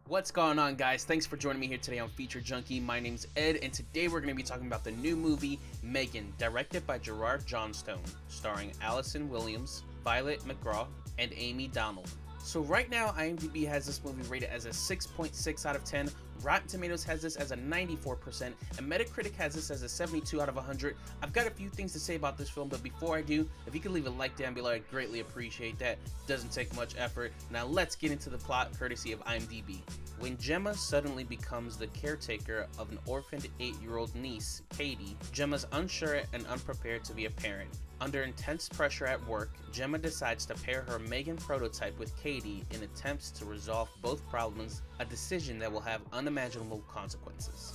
What's going on, guys? Thanks for joining me here today on Feature Junkie. My name's Ed, and today we're going to be talking about the new movie Megan, directed by Gerard Johnstone, starring Allison Williams, Violet McGraw, and Amy Donald. So right now, IMDb has this movie rated as a 6.6 out of 10, Rotten Tomatoes has this as a 94%, and Metacritic has this as a 72 out of 100. I've got a few things to say about this film, but before I do, if you could leave a like down below, I'd greatly appreciate that. Doesn't take much effort. Now let's get into the plot, courtesy of IMDb. When Gemma suddenly becomes the caretaker of an orphaned 8-year-old niece, Katie, Gemma's unsure and unprepared to be a parent. Under intense pressure at work, Gemma decides to pair her Megan prototype with Katie in attempts to resolve both problems, a decision that will have unimaginable consequences.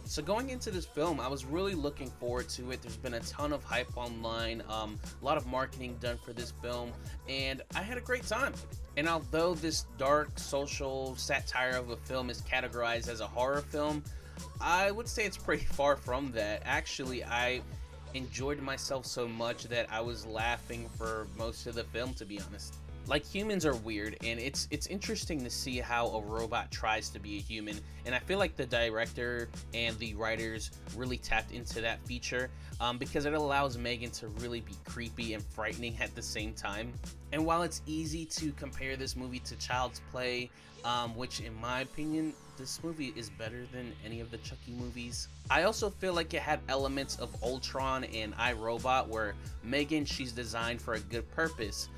So going into this film, I was really looking forward to it. There's been a ton of hype online, a lot of marketing done for this film, and I had a great time. And although this dark social satire of a film is categorized as a horror film, I would say it's pretty far from that. Actually, I enjoyed myself so much that I was laughing for most of the film, to be honest. Like, humans are weird, and it's interesting to see how a robot tries to be a human, and I feel like the director and the writers really tapped into that feature because it allows Megan to really be creepy and frightening at the same time. And while it's easy to compare this movie to Child's Play, which in my opinion, this movie is better than any of the Chucky movies, I also feel like it had elements of Ultron and iRobot, where Megan, she's designed for a good purpose,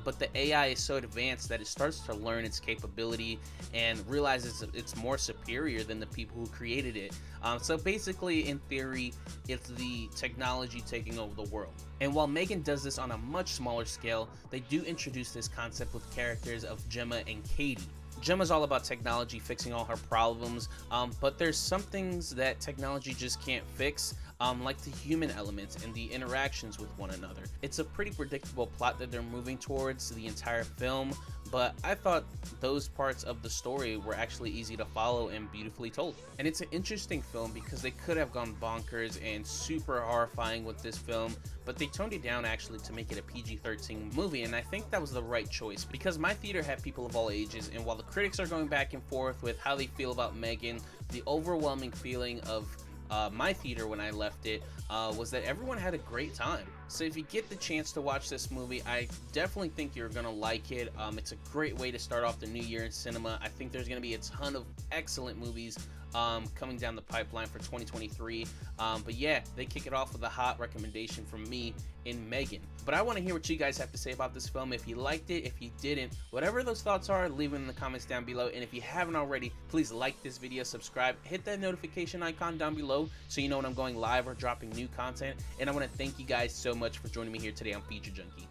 but the AI is so advanced that it starts to learn its capability and realizes it's more superior than the people who created it. So basically, in theory, it's the technology taking over the world. And while Megan does this on a much smaller scale, they do introduce this concept with characters of Gemma and Katie. Gemma's all about technology fixing all her problems, but there's some things that technology just can't fix, like the human elements and the interactions with one another. It's a pretty predictable plot that they're moving towards the entire film, but I thought those parts of the story were actually easy to follow and beautifully told. And it's an interesting film because they could have gone bonkers and super horrifying with this film, but they toned it down actually to make it a PG-13 movie, and I think that was the right choice because my theater had people of all ages, and while the critics are going back and forth with how they feel about Megan, the overwhelming feeling of my theater when I left it was that everyone had a great time. So if you get the chance to watch this movie, I definitely think you're gonna like it. It's a great way to start off the new year in cinema. I think there's gonna be a ton of excellent movies coming down the pipeline for 2023, but yeah, they kick it off with a hot recommendation from me in Megan. But I want to hear what you guys have to say about this film. If you liked it, if you didn't, whatever those thoughts are, leave them in the comments down below. And if you haven't already, please like this video, subscribe, hit that notification icon down below so you know when I'm going live or dropping new content. And I want to thank you guys so much for joining me here today on Feature Junkie.